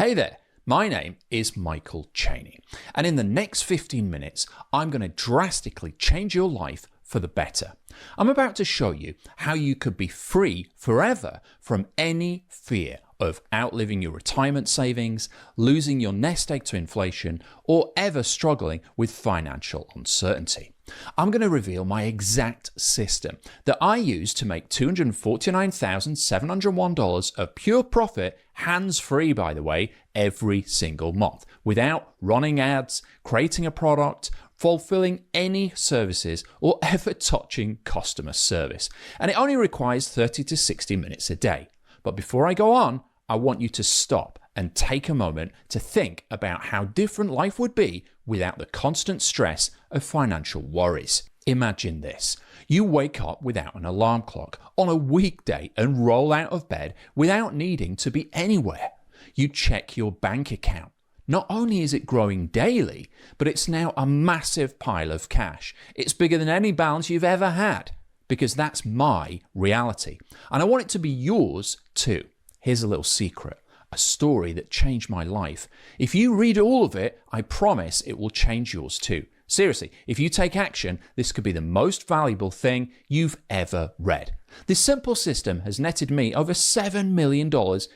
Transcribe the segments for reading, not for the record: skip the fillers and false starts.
Hey there, my name is Michael Cheney, and in the next 15 minutes, I'm going to drastically change your life for the better. I'm about to show you how you could be free forever from any fear of outliving your retirement savings, losing your nest egg to inflation, or ever struggling with financial uncertainty. I'm going to reveal my exact system that I use to make $249,701 of pure profit, hands-free by the way, every single month, without running ads, creating a product, fulfilling any services, or ever touching customer service. And it only requires 30 to 60 minutes a day. But before I go on, I want you to stop and take a moment to think about how different life would be without the constant stress of financial worries. Imagine this. You wake up without an alarm clock on a weekday and roll out of bed without needing to be anywhere. You check your bank account. Not only is it growing daily, but it's now a massive pile of cash. It's bigger than any balance you've ever had, because that's my reality. And I want it to be yours too. Here's a little secret, a story that changed my life. If you read all of it, I promise it will change yours too. Seriously, if you take action, this could be the most valuable thing you've ever read. This simple system has netted me over $7 million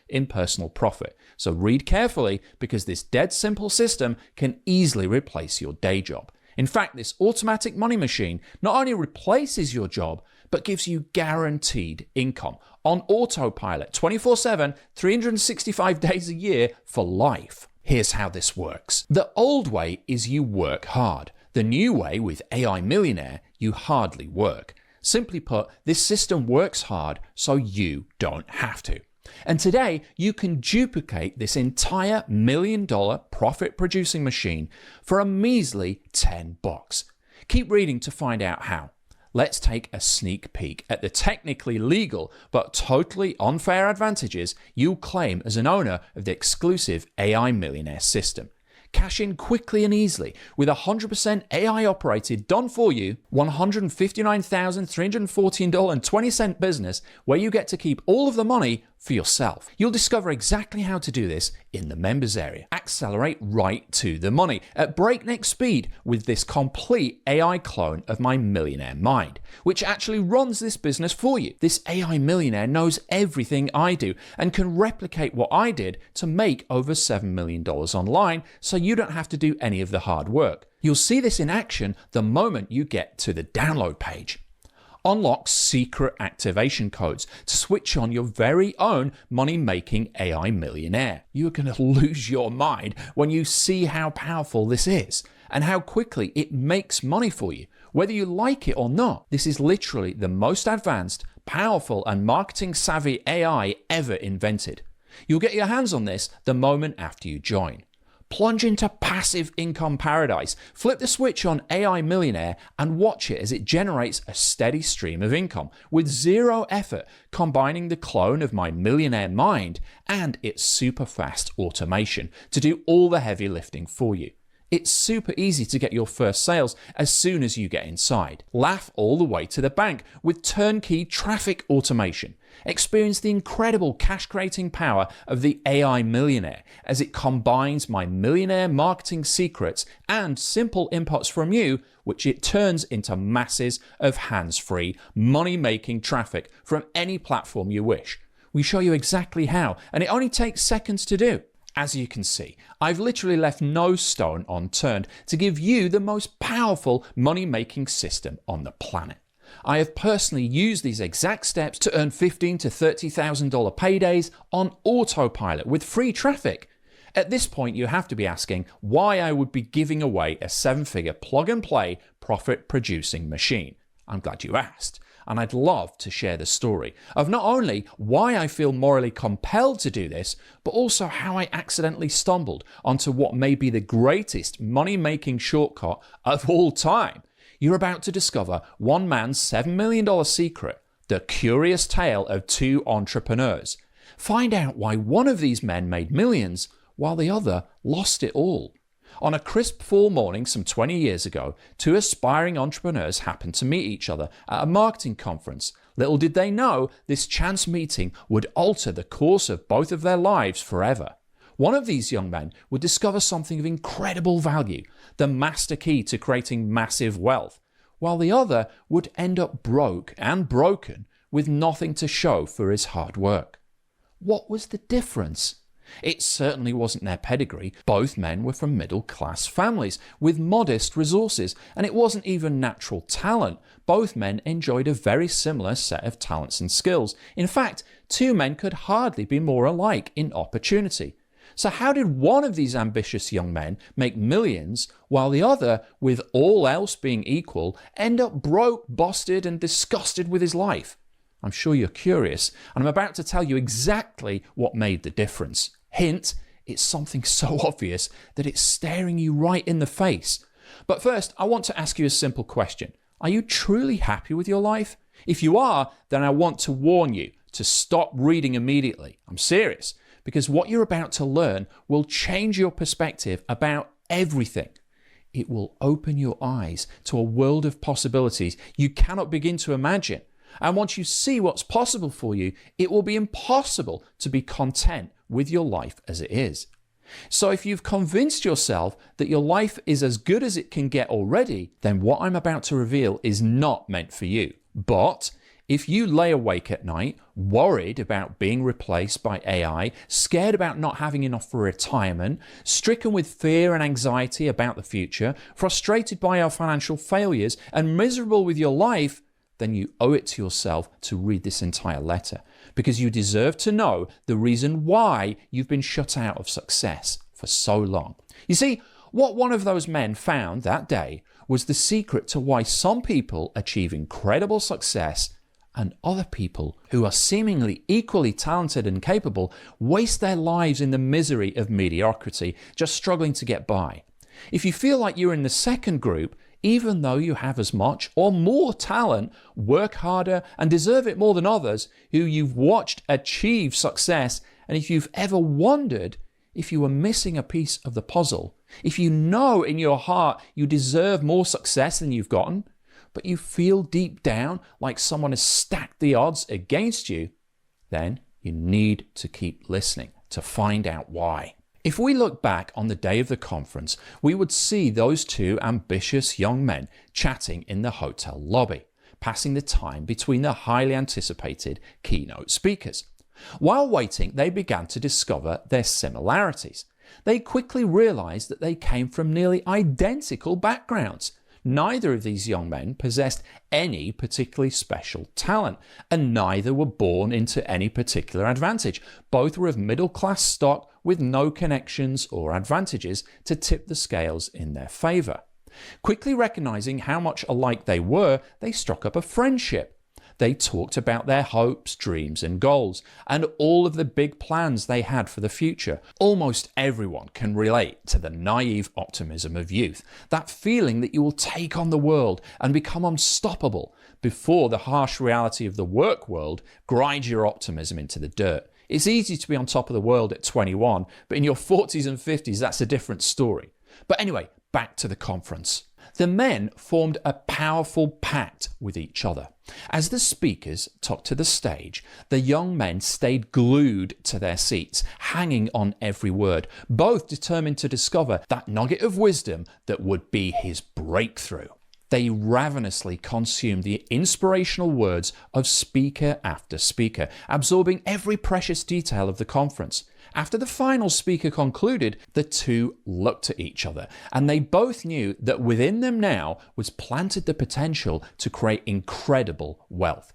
in personal profit. So read carefully, because this dead simple system can easily replace your day job. In fact, this automatic money machine not only replaces your job, but gives you guaranteed income on autopilot 24/7, 365 days a year for life. Here's how this works. The old way is you work hard. The new way with AI Millionaire, you hardly work. Simply put, this system works hard so you don't have to. And today, you can duplicate this entire $1 million profit-producing machine for a measly $10. Keep reading to find out how. Let's take a sneak peek at the technically legal but totally unfair advantages you'll claim as an owner of the exclusive AI Millionaire system. Cash in quickly and easily with 100% AI operated, done for you, $159,314.20 business where you get to keep all of the money for yourself. You'll discover exactly how to do this in the members area. Accelerate right to the money at breakneck speed with this complete AI clone of my Millionaire Mind, which actually runs this business for you. This AI Millionaire knows everything I do and can replicate what I did to make over $7 million online, so you don't have to do any of the hard work. You'll see this in action the moment you get to the download page. Unlock secret activation codes to switch on your very own money-making AI Millionaire. You're going to lose your mind when you see how powerful this is and how quickly it makes money for you, whether you like it or not. This is literally the most advanced, powerful, and marketing-savvy AI ever invented. You'll get your hands on this the moment after you join. Plunge into passive income paradise. Flip the switch on AI Millionaire and watch it as it generates a steady stream of income with zero effort, combining the clone of my Millionaire Mind and its super fast automation to do all the heavy lifting for you. It's super easy to get your first sales as soon as you get inside. Laugh all the way to the bank with turnkey traffic automation. Experience the incredible cash-creating power of the AI Millionaire as it combines my Millionaire marketing secrets and simple inputs from you, which it turns into masses of hands-free, money-making traffic from any platform you wish. We show you exactly how, and it only takes seconds to do. As you can see, I've literally left no stone unturned to give you the most powerful money-making system on the planet. I have personally used these exact steps to earn $15,000 to $30,000 paydays on autopilot with free traffic. At this point, you have to be asking why I would be giving away a 7-figure plug-and-play profit-producing machine. I'm glad you asked. And I'd love to share the story of not only why I feel morally compelled to do this, but also how I accidentally stumbled onto what may be the greatest money-making shortcut of all time. You're about to discover one man's $7 million secret, the curious tale of two entrepreneurs. Find out why one of these men made millions while the other lost it all. On a crisp fall morning some 20 years ago, two aspiring entrepreneurs happened to meet each other at a marketing conference. Little did they know this chance meeting would alter the course of both of their lives forever. One of these young men would discover something of incredible value, the master key to creating massive wealth, while the other would end up broke and broken with nothing to show for his hard work. What was the difference? It certainly wasn't their pedigree. Both men were from middle-class families with modest resources, and it wasn't even natural talent. Both men enjoyed a very similar set of talents and skills. In fact, two men could hardly be more alike in opportunity. So how did one of these ambitious young men make millions, while the other, with all else being equal, end up broke, busted, and disgusted with his life? I'm sure you're curious, and I'm about to tell you exactly what made the difference. Hint, it's something so obvious that it's staring you right in the face. But first, I want to ask you a simple question. Are you truly happy with your life? If you are, then I want to warn you to stop reading immediately. I'm serious, because what you're about to learn will change your perspective about everything. It will open your eyes to a world of possibilities you cannot begin to imagine. And once you see what's possible for you, it will be impossible to be content with your life as it is. So if you've convinced yourself that your life is as good as it can get already, then what I'm about to reveal is not meant for you. But if you lay awake at night, worried about being replaced by AI, scared about not having enough for retirement, stricken with fear and anxiety about the future, frustrated by our financial failures, and miserable with your life, then you owe it to yourself to read this entire letter, because you deserve to know the reason why you've been shut out of success for so long. You see, what one of those men found that day was the secret to why some people achieve incredible success and other people who are seemingly equally talented and capable waste their lives in the misery of mediocrity, just struggling to get by. If you feel like you're in the second group, even though you have as much or more talent, work harder, and deserve it more than others who you've watched achieve success, and if you've ever wondered if you were missing a piece of the puzzle, if you know in your heart you deserve more success than you've gotten, but you feel deep down like someone has stacked the odds against you, then you need to keep listening to find out why. If we look back on the day of the conference, we would see those two ambitious young men chatting in the hotel lobby, passing the time between the highly anticipated keynote speakers. While waiting, they began to discover their similarities. They quickly realized that they came from nearly identical backgrounds. Neither of these young men possessed any particularly special talent, and neither were born into any particular advantage. Both were of middle-class stock with no connections or advantages to tip the scales in their favor. Quickly recognizing how much alike they were, they struck up a friendship. They talked about their hopes, dreams, and goals, and all of the big plans they had for the future. Almost everyone can relate to the naive optimism of youth, that feeling that you will take on the world and become unstoppable before the harsh reality of the work world grinds your optimism into the dirt. It's easy to be on top of the world at 21, but in your 40s and 50s, that's a different story. But anyway, back to the conference. The men formed a powerful pact with each other. As the speakers took to the stage, the young men stayed glued to their seats, hanging on every word, both determined to discover that nugget of wisdom that would be his breakthrough. They ravenously consumed the inspirational words of speaker after speaker, absorbing every precious detail of the conference. After the final speaker concluded, the two looked at each other, and they both knew that within them now was planted the potential to create incredible wealth.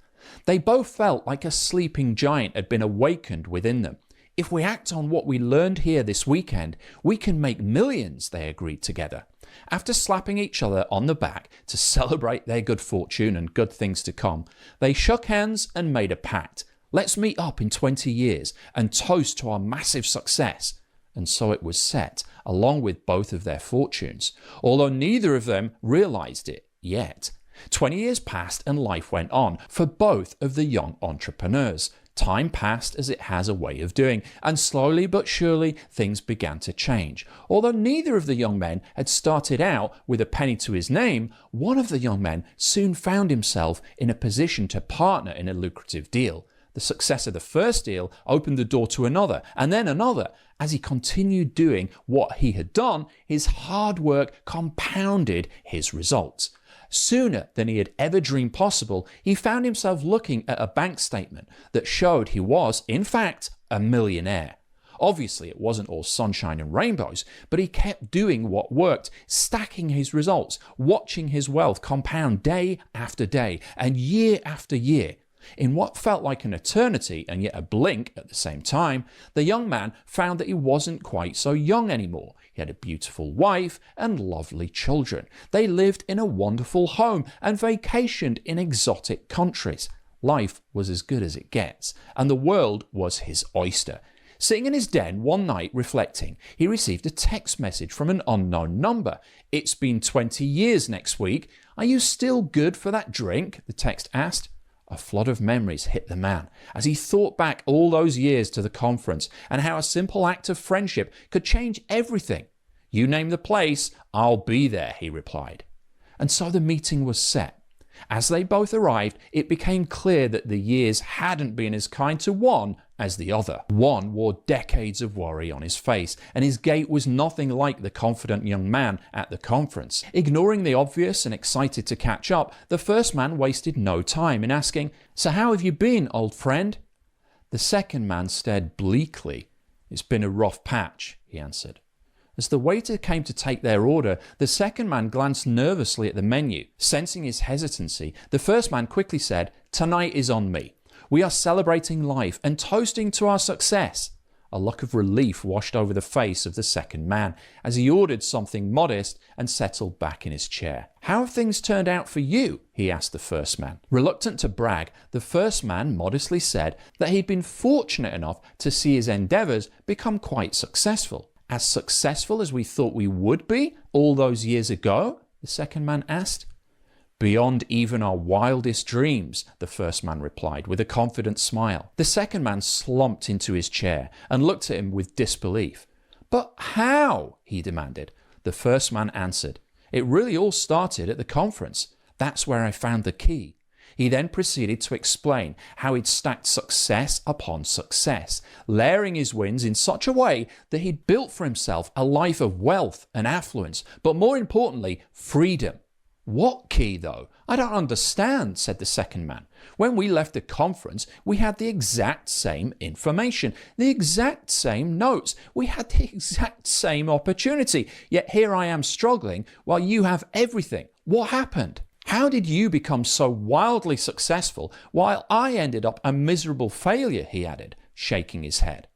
They both felt like a sleeping giant had been awakened within them. If we act on what we learned here this weekend, we can make millions, they agreed together. After slapping each other on the back to celebrate their good fortune and good things to come, they shook hands and made a pact. Let's meet up in 20 years and toast to our massive success. And so it was set, along with both of their fortunes, although neither of them realized it yet. 20 years passed and life went on for both of the young entrepreneurs. Time passed as it has a way of doing, and slowly but surely things began to change. Although neither of the young men had started out with a penny to his name, one of the young men soon found himself in a position to partner in a lucrative deal. The success of the first deal opened the door to another, and then another, As he continued doing what he had done, his hard work compounded his results. Sooner than he had ever dreamed possible, he found himself looking at a bank statement that showed he was, in fact, a millionaire. Obviously, it wasn't all sunshine and rainbows, but he kept doing what worked, stacking his results, watching his wealth compound day after day and year after year. In what felt like an eternity and yet a blink at the same time, the young man found that he wasn't quite so young anymore. He had a beautiful wife and lovely children. They lived in a wonderful home and vacationed in exotic countries. Life was as good as it gets, and the world was his oyster. Sitting in his den one night reflecting, he received a text message from an unknown number. "It's been 20 years next week. Are you still good for that drink?" the text asked. A flood of memories hit the man as he thought back all those years to the conference and how a simple act of friendship could change everything. "You name the place, I'll be there," he replied. And so the meeting was set. As they both arrived, it became clear that the years hadn't been as kind to one as the other. One wore decades of worry on his face, and his gait was nothing like the confident young man at the conference. Ignoring the obvious and excited to catch up, the first man wasted no time in asking, "So how have you been, old friend?" The second man stared bleakly. "It's been a rough patch," he answered. As the waiter came to take their order, the second man glanced nervously at the menu. Sensing his hesitancy, the first man quickly said, "Tonight is on me. We are celebrating life and toasting to our success." A look of relief washed over the face of the second man as he ordered something modest and settled back in his chair. "How have things turned out for you?" he asked the first man. Reluctant to brag, the first man modestly said that he'd been fortunate enough to see his endeavors become quite successful. "As successful as we thought we would be all those years ago?" the second man asked. "Beyond even our wildest dreams," the first man replied with a confident smile. The second man slumped into his chair and looked at him with disbelief. "But how?" he demanded. The first man answered, "It really all started at the conference. That's where I found the key." He then proceeded to explain how he'd stacked success upon success, layering his wins in such a way that he'd built for himself a life of wealth and affluence, but more importantly, freedom. "What key, though? I don't understand," said the second man. "When we left the conference, we had the exact same information, the exact same notes. We had the exact same opportunity. Yet here I am struggling while you have everything. What happened? How did you become so wildly successful while I ended up a miserable failure?" he added, shaking his head.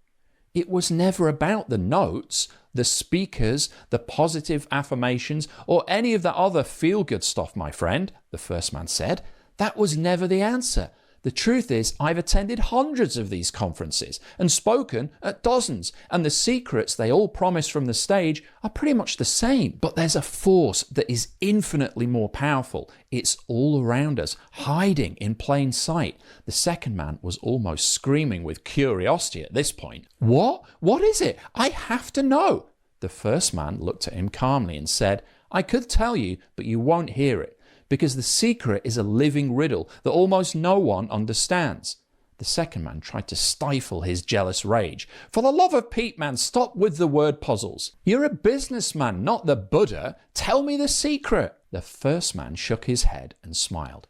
"It was never about the notes, the speakers, the positive affirmations, or any of that other feel-good stuff, my friend," the first man said. "That was never the answer. The truth is, I've attended hundreds of these conferences and spoken at dozens, and the secrets they all promise from the stage are pretty much the same. But there's a force that is infinitely more powerful. It's all around us, hiding in plain sight." The second man was almost screaming with curiosity at this point. "What? What is it? I have to know." The first man looked at him calmly and said, "I could tell you, but you won't hear it, because the secret is a living riddle that almost no one understands." The second man tried to stifle his jealous rage. "For the love of Pete, man, stop with the word puzzles. You're a businessman, not the Buddha. Tell me the secret." The first man shook his head and smiled.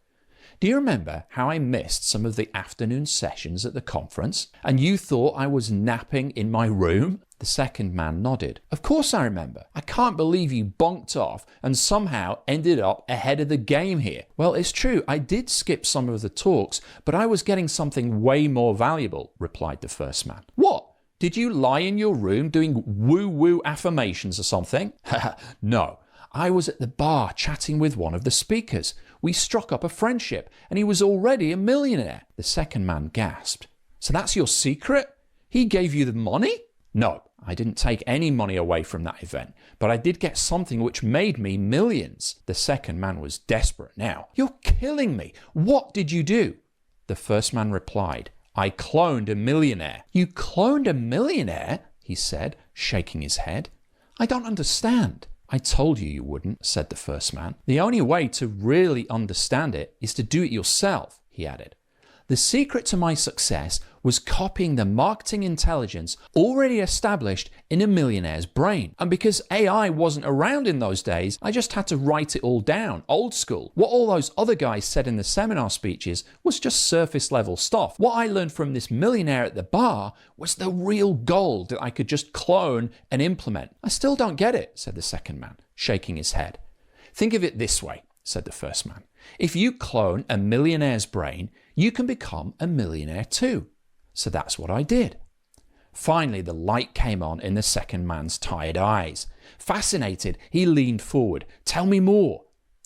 "Do you remember how I missed some of the afternoon sessions at the conference, and you thought I was napping in my room?" The second man nodded. "Of course I remember. I can't believe you bonked off and somehow ended up ahead of the game here." "Well, it's true, I did skip some of the talks, but I was getting something way more valuable," replied the first man. "What? Did you lie in your room doing woo-woo affirmations or something?" "No. I was at the bar chatting with one of the speakers. We struck up a friendship, and he was already a millionaire." The second man gasped. "So that's your secret? He gave you the money?" "No, I didn't take any money away from that event, but I did get something which made me millions." The second man was desperate now. "You're killing me. What did you do?" The first man replied, "I cloned a millionaire." "You cloned a millionaire?" he said, shaking his head. "I don't understand." "I told you wouldn't," said the first man. "The only way to really understand it is to do it yourself," he added. The secret to my success was copying the marketing intelligence already established in a millionaire's brain. And because AI wasn't around in those days, I just had to write it all down, old school. What all those other guys said in the seminar speeches was just surface level stuff. What I learned from this millionaire at the bar was the real gold that I could just clone and implement. I still don't get it, said the second man, shaking his head. Think of it this way, said the first man. If you clone a millionaire's brain, you can become a millionaire too. So that's what I did. Finally, the light came on in the second man's tired eyes. Fascinated, he leaned forward. Tell me more.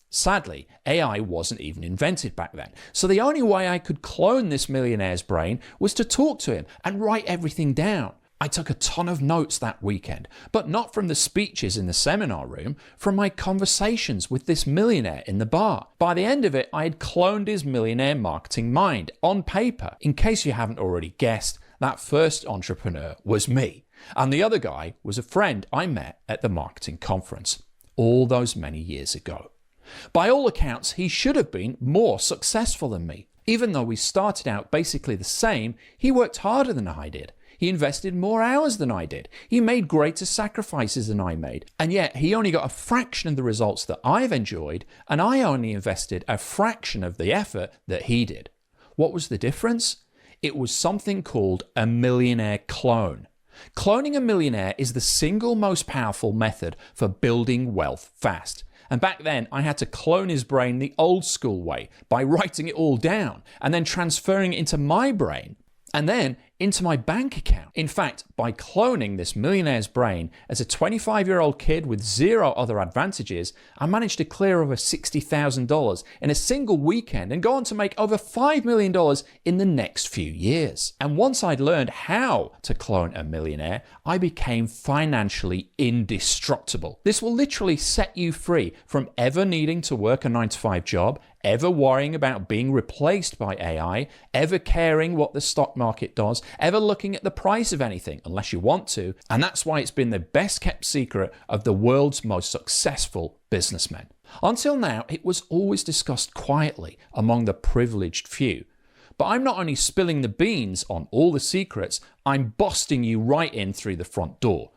Sadly, AI wasn't even invented back then. So the only way I could clone this millionaire's brain was to talk to him and write everything down. I took a ton of notes that weekend, but not from the speeches in the seminar room, from my conversations with this millionaire in the bar. By the end of it, I had cloned his millionaire marketing mind on paper. In case you haven't already guessed, that first entrepreneur was me. And the other guy was a friend I met at the marketing conference all those many years ago. By all accounts, he should have been more successful than me. Even though we started out basically the same, he worked harder than I did. He invested more hours than I did. He made greater sacrifices than I made. And yet he only got a fraction of the results that I've enjoyed, and I only invested a fraction of the effort that he did. What was the difference? It was something called a millionaire clone. Cloning a millionaire is the single most powerful method for building wealth fast. And back then, I had to clone his brain the old school way by writing it all down and then transferring it into my brain and then into my bank account. In fact, by cloning this millionaire's brain as a 25-year-old kid with zero other advantages, I managed to clear over $60,000 in a single weekend and go on to make over $5 million in the next few years. And once I'd learned how to clone a millionaire, I became financially indestructible. This will literally set you free from ever needing to work a 9-to-5 job, ever worrying about being replaced by AI, ever caring what the stock market does, ever looking at the price of anything unless you want to. And that's why it's been the best kept secret of the world's most successful businessmen. Until now, it was always discussed quietly among the privileged few. But I'm not only spilling the beans on all the secrets, I'm busting you right in through the front door.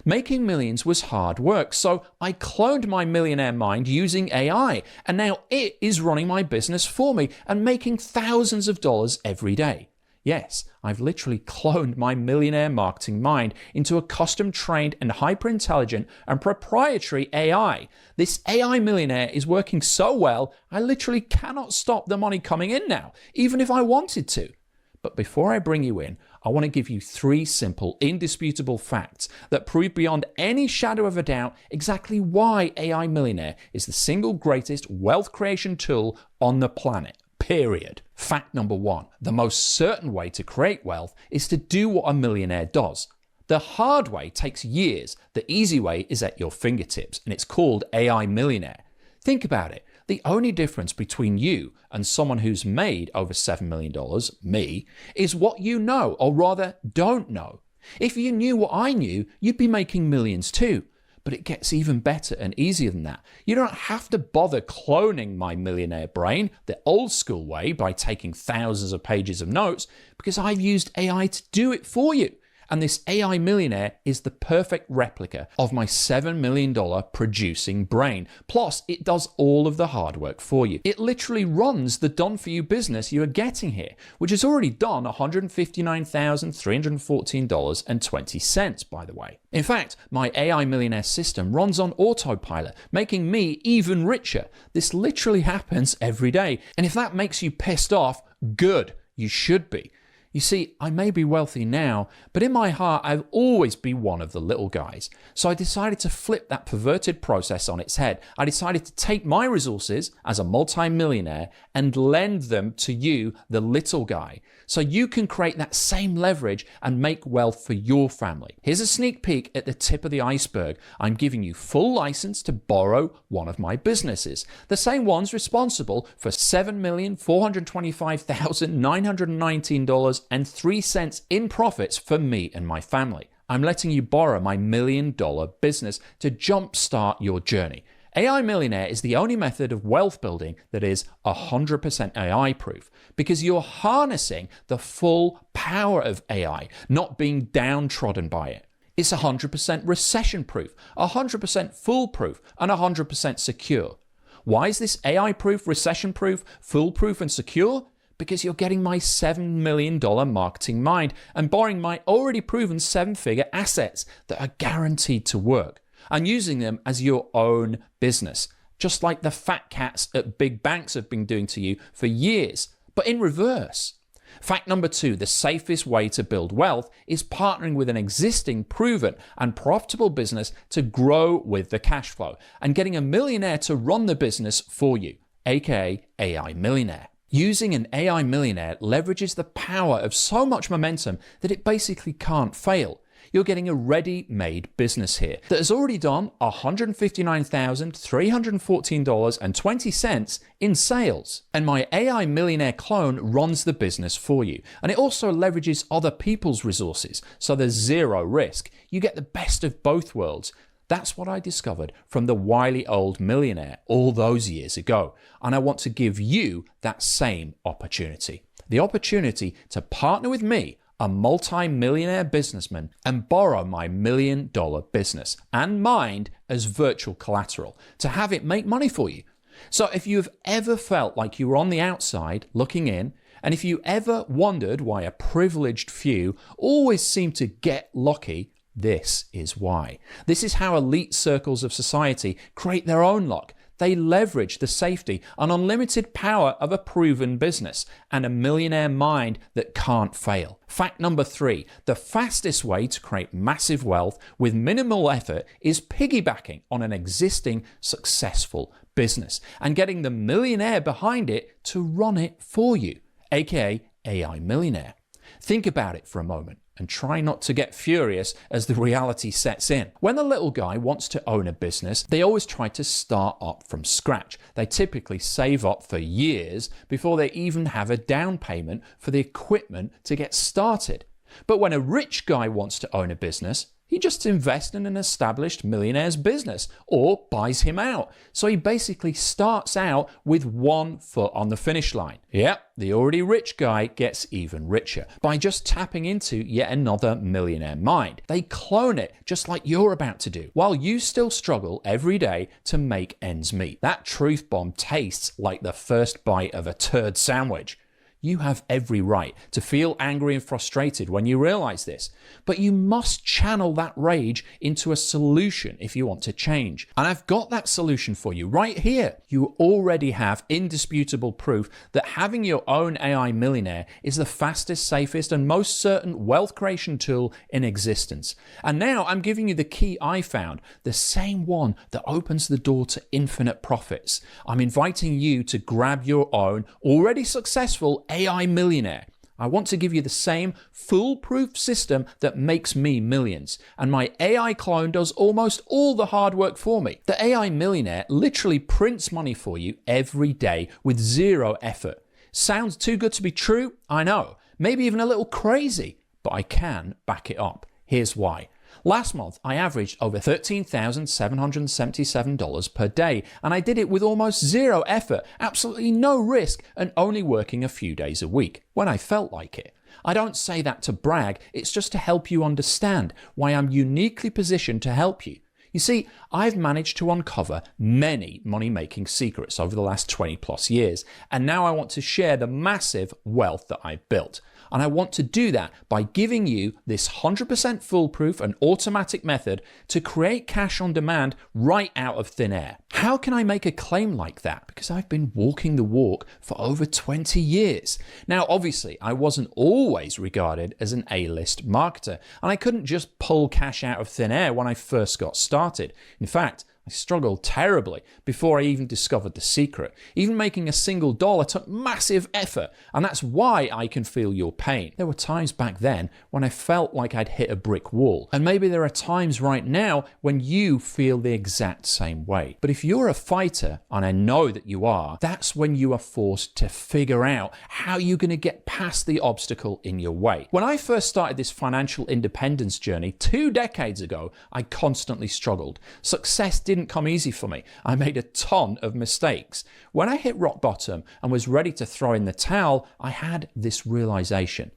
Making millions was hard work, so I cloned my millionaire mind using AI, and now it is running my business for me and making thousands of dollars every day. Yes, I've literally cloned my millionaire marketing mind into a custom-trained and hyper-intelligent and proprietary AI. This AI millionaire is working so well, I literally cannot stop the money coming in now, even if I wanted to. But before I bring you in, I want to give you 3 simple, indisputable facts that prove beyond any shadow of a doubt exactly why AI Millionaire is the single greatest wealth creation tool on the planet. Period. Fact number 1. The most certain way to create wealth is to do what a millionaire does. The hard way takes years. The easy way is at your fingertips, and it's called AI Millionaire. Think about it. The only difference between you and someone who's made over $7 million, me, is what you know, or rather don't know. If you knew what I knew, you'd be making millions too. But it gets even better and easier than that. You don't have to bother cloning my millionaire brain the old school way by taking thousands of pages of notes, because I've used AI to do it for you. And this AI Millionaire is the perfect replica of my $7 million producing brain. Plus, it does all of the hard work for you. It literally runs the done-for-you business you are getting here, which has already done $159,314.20, by the way. In fact, my AI Millionaire system runs on autopilot, making me even richer. This literally happens every day. And if that makes you pissed off, good, you should be. You see, I may be wealthy now, but in my heart, I've always been one of the little guys. So I decided to flip that perverted process on its head. I decided to take my resources as a multi-millionaire and lend them to you, the little guy, so you can create that same leverage and make wealth for your family. Here's a sneak peek at the tip of the iceberg. I'm giving you full license to borrow one of my businesses, the same ones responsible for $7,425,919.03 in profits for me and my family. I'm letting you borrow my $1 million business to jumpstart your journey. AI Millionaire is the only method of wealth building that is 100% AI proof, because you're harnessing the full power of AI, not being downtrodden by it. It's 100% recession proof, 100% foolproof, and 100% secure. Why is this AI proof, recession proof, foolproof, and secure? Because you're getting my $7 million marketing mind and borrowing my already proven 7-figure assets that are guaranteed to work, and using them as your own business, just like the fat cats at big banks have been doing to you for years, but in reverse. Fact number 2, the safest way to build wealth is partnering with an existing, proven, and profitable business to grow with the cash flow and getting a millionaire to run the business for you, aka AI Millionaire. Using an AI Millionaire leverages the power of so much momentum that it basically can't fail. You're getting a ready-made business here that has already done $159,314.20 in sales. And my AI Millionaire clone runs the business for you. And it also leverages other people's resources, so there's zero risk. You get the best of both worlds. That's what I discovered from the wily old millionaire all those years ago. And I want to give you that same opportunity. The opportunity to partner with me, a multi-millionaire businessman, and borrow my $1 million business and mind as virtual collateral to have it make money for you. So if you've ever felt like you were on the outside looking in, and if you ever wondered why a privileged few always seem to get lucky, this is why. This is how elite circles of society create their own luck. They leverage the safety and unlimited power of a proven business and a millionaire mind that can't fail. Fact number 3, the fastest way to create massive wealth with minimal effort is piggybacking on an existing successful business and getting the millionaire behind it to run it for you, aka AI Millionaire. Think about it for a moment and try not to get furious as the reality sets in. When the little guy wants to own a business, they always try to start up from scratch. They typically save up for years before they even have a down payment for the equipment to get started. But when a rich guy wants to own a business, he just invests in an established millionaire's business or buys him out. So he basically starts out with 1 foot on the finish line. Yep, the already rich guy gets even richer by just tapping into yet another millionaire mind. They clone it just like you're about to do, while you still struggle every day to make ends meet. That truth bomb tastes like the first bite of a turd sandwich. You have every right to feel angry and frustrated when you realize this, but you must channel that rage into a solution if you want to change. And I've got that solution for you right here. You already have indisputable proof that having your own AI Millionaire is the fastest, safest, and most certain wealth creation tool in existence. And now I'm giving you the key I found, the same one that opens the door to infinite profits. I'm inviting you to grab your own already successful AI Millionaire. I want to give you the same foolproof system that makes me millions. And my AI clone does almost all the hard work for me. The AI Millionaire literally prints money for you every day with zero effort. Sounds too good to be true? I know. Maybe even a little crazy, but I can back it up. Here's why. Last month, I averaged over $13,777 per day, and I did it with almost zero effort, absolutely no risk, and only working a few days a week, when I felt like it. I don't say that to brag, it's just to help you understand why I'm uniquely positioned to help you. You see, I've managed to uncover many money-making secrets over the last 20 plus years, and now I want to share the massive wealth that I've built. And I want to do that by giving you this 100% foolproof and automatic method to create cash on demand right out of thin air. How can I make a claim like that? Because I've been walking the walk for over 20 years. Now, obviously, I wasn't always regarded as an A-list marketer, and I couldn't just pull cash out of thin air when I first got started. In fact, I struggled terribly before I even discovered the secret. Even making a single dollar took massive effort, and that's why I can feel your pain. There were times back then when I felt like I'd hit a brick wall, and maybe there are times right now when you feel the exact same way. But if you're a fighter, and I know that you are, that's when you are forced to figure out how you're going to get past the obstacle in your way. When I first started this financial independence journey 2 decades ago, I constantly struggled. Success didn't didn't come easy for me. I made a ton of mistakes. When I hit rock bottom and was ready to throw in the towel, I had this realization.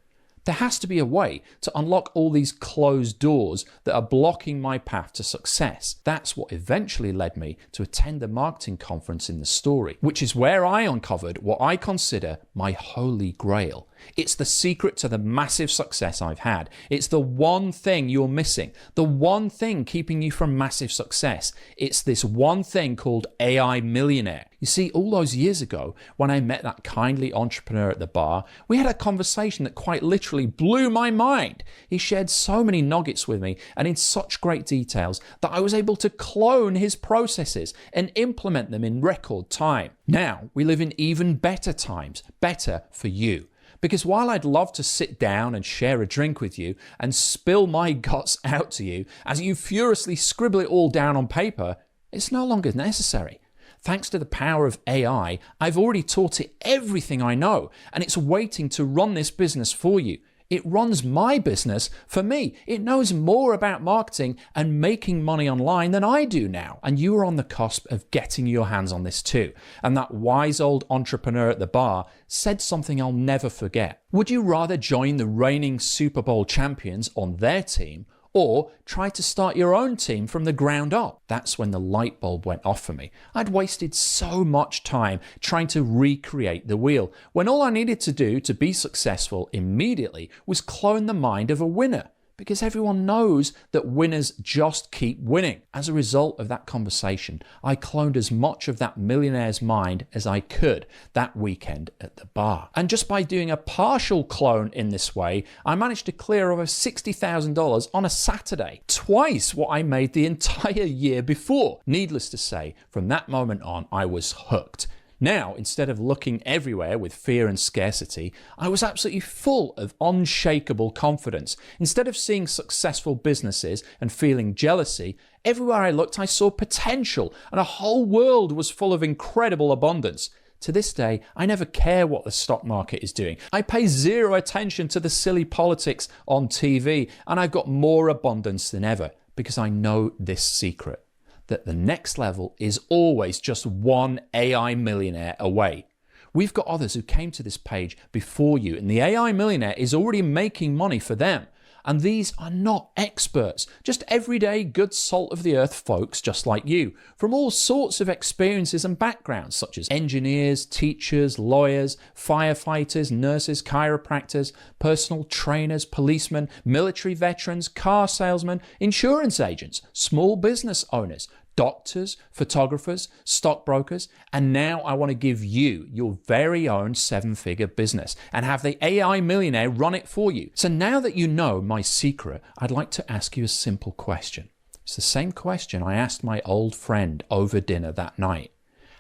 There has to be a way to unlock all these closed doors that are blocking my path to success. That's what eventually led me to attend the marketing conference in the story, which is where I uncovered what I consider my holy grail. It's the secret to the massive success I've had. It's the one thing you're missing, the one thing keeping you from massive success. It's this one thing called AI Millionaire. You see, all those years ago, when I met that kindly entrepreneur at the bar, we had a conversation that quite literally blew my mind. He shared so many nuggets with me and in such great details that I was able to clone his processes and implement them in record time. Now, we live in even better times, better for you. Because while I'd love to sit down and share a drink with you and spill my guts out to you as you furiously scribble it all down on paper, it's no longer necessary. Thanks to the power of AI, I've already taught it everything I know, and it's waiting to run this business for you. It runs my business for me. It knows more about marketing and making money online than I do now. And you are on the cusp of getting your hands on this too. And that wise old entrepreneur at the bar said something I'll never forget. Would you rather join the reigning Super Bowl champions on their team, or try to start your own team from the ground up? That's when the light bulb went off for me. I'd wasted so much time trying to recreate the wheel, when all I needed to do to be successful immediately was clone the mind of a winner. Because everyone knows that winners just keep winning. As a result of that conversation, I cloned as much of that millionaire's mind as I could that weekend at the bar. And just by doing a partial clone in this way, I managed to clear over $60,000 on a Saturday, twice what I made the entire year before. Needless to say, from that moment on, I was hooked. Now, instead of looking everywhere with fear and scarcity, I was absolutely full of unshakable confidence. Instead of seeing successful businesses and feeling jealousy, everywhere I looked I saw potential, and a whole world was full of incredible abundance. To this day, I never care what the stock market is doing. I pay zero attention to the silly politics on TV, and I've got more abundance than ever because I know this secret: that the next level is always just one AI millionaire away. We've got others who came to this page before you, and the AI millionaire is already making money for them. And these are not experts, just everyday good salt of the earth folks just like you, from all sorts of experiences and backgrounds, such as engineers, teachers, lawyers, firefighters, nurses, chiropractors, personal trainers, policemen, military veterans, car salesmen, insurance agents, small business owners, doctors, photographers, stockbrokers, and now I want to give you your very own 7-figure business and have the AI millionaire run it for you. So now that you know my secret, I'd like to ask you a simple question. It's the same question I asked my old friend over dinner that night.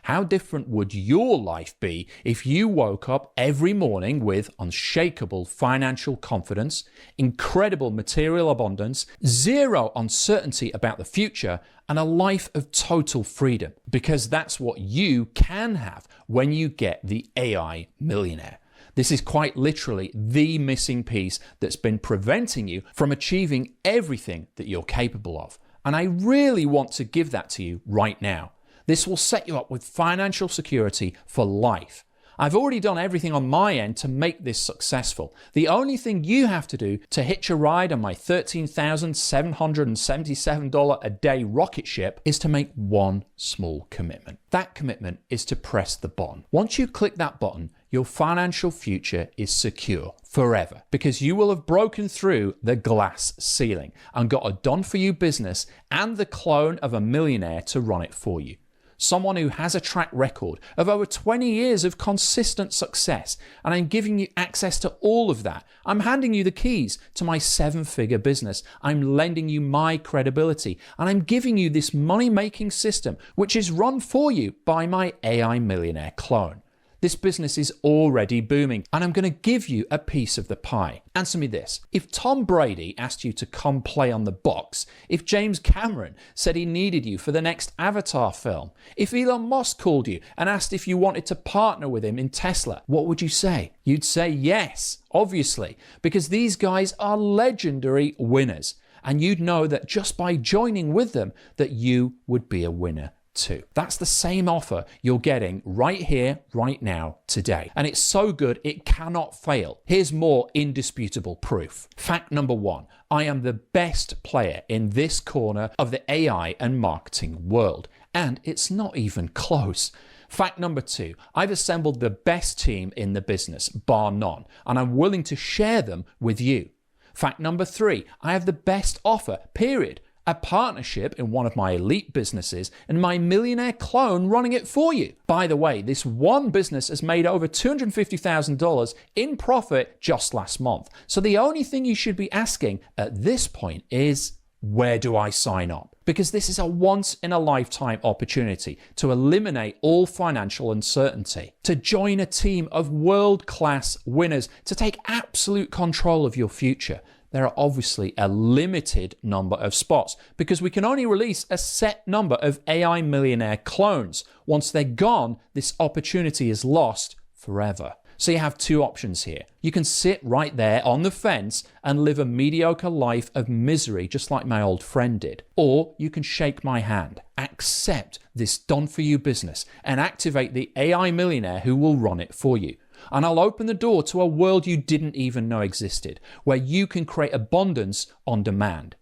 How different would your life be if you woke up every morning with unshakable financial confidence, incredible material abundance, zero uncertainty about the future, and a life of total freedom? Because that's what you can have when you get the AI millionaire. This is quite literally the missing piece that's been preventing you from achieving everything that you're capable of. And I really want to give that to you right now. This will set you up with financial security for life. I've already done everything on my end to make this successful. The only thing you have to do to hitch a ride on my $13,777 a day rocket ship is to make one small commitment. That commitment is to press the button. Once you click that button, your financial future is secure forever, because you will have broken through the glass ceiling and got a done-for-you business and the clone of a millionaire to run it for you. Someone who has a track record of over 20 years of consistent success, and I'm giving you access to all of that. I'm handing you the keys to my 7-figure business. I'm lending you my credibility, and I'm giving you this money-making system, which is run for you by my AI millionaire clone. This business is already booming, and I'm going to give you a piece of the pie. Answer me this. If Tom Brady asked you to come play on the box, if James Cameron said he needed you for the next Avatar film, if Elon Musk called you and asked if you wanted to partner with him in Tesla, what would you say? You'd say yes, obviously, because these guys are legendary winners. and you'd know that just by joining with them that you would be a winner too. That's the same offer you're getting right here, right now, today. And it's so good, it cannot fail. Here's more indisputable proof. Fact number 1, I am the best player in this corner of the AI and marketing world. And it's not even close. Fact number 2, I've assembled the best team in the business, bar none, and I'm willing to share them with you. Fact number 3, I have the best offer, period. A partnership in one of my elite businesses and my Millionaire clone running it for you. By the way, this one business has made over $250,000 in profit just last month. So the only thing you should be asking at this point is, where do I sign up? Because this is a once-in-a-lifetime opportunity to eliminate all financial uncertainty, to join a team of world-class winners, to take absolute control of your future. There are obviously a limited number of spots because we can only release a set number of AI Millionaire clones. Once they're gone, this opportunity is lost forever. So you have two options here. You can sit right there on the fence and live a mediocre life of misery just like my old friend did. Or you can shake my hand, accept this done-for-you business and activate the AI Millionaire who will run it for you. And I'll open the door to a world you didn't even know existed, where you can create abundance on demand.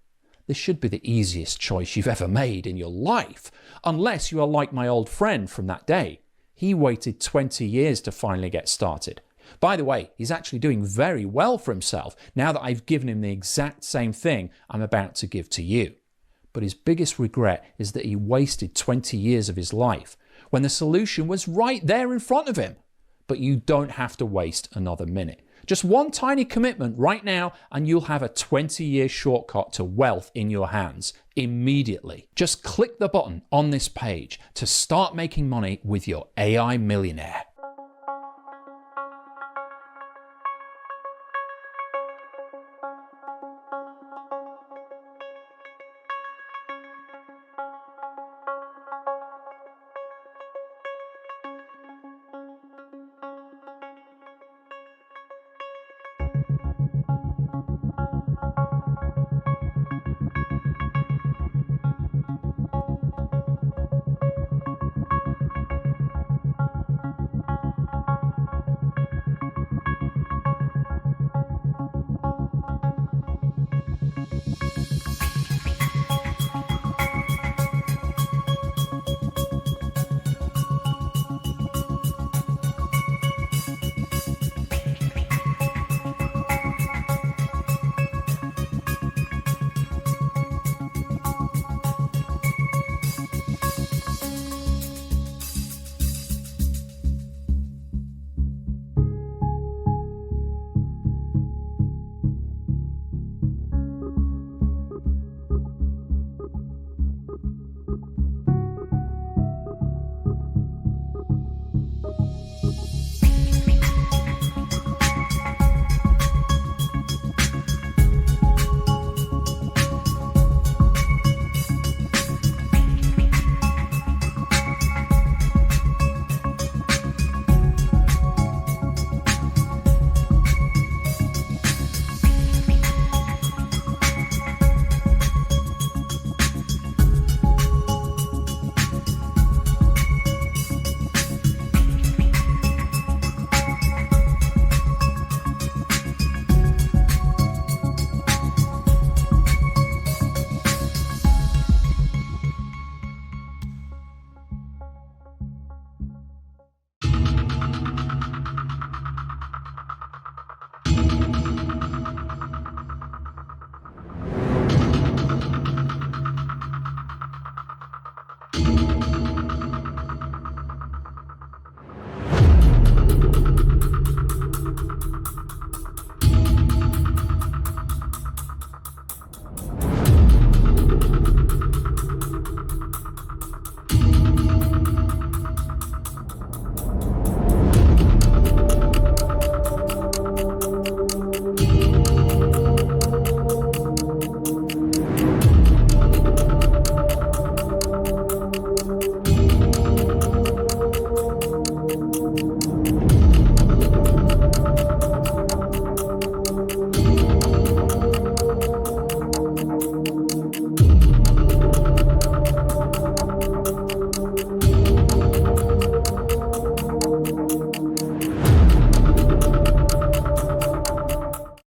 This should be the easiest choice you've ever made in your life, unless you are like my old friend from that day. He waited 20 years to finally get started. By the way, he's actually doing very well for himself now that I've given him the exact same thing I'm about to give to you. But his biggest regret is that he wasted 20 years of his life when the solution was right there in front of him. But you don't have to waste another minute. Just one tiny commitment right now and you'll have a 20-year shortcut to wealth in your hands immediately. Just click the button on this page to start making money with your AI Millionaire.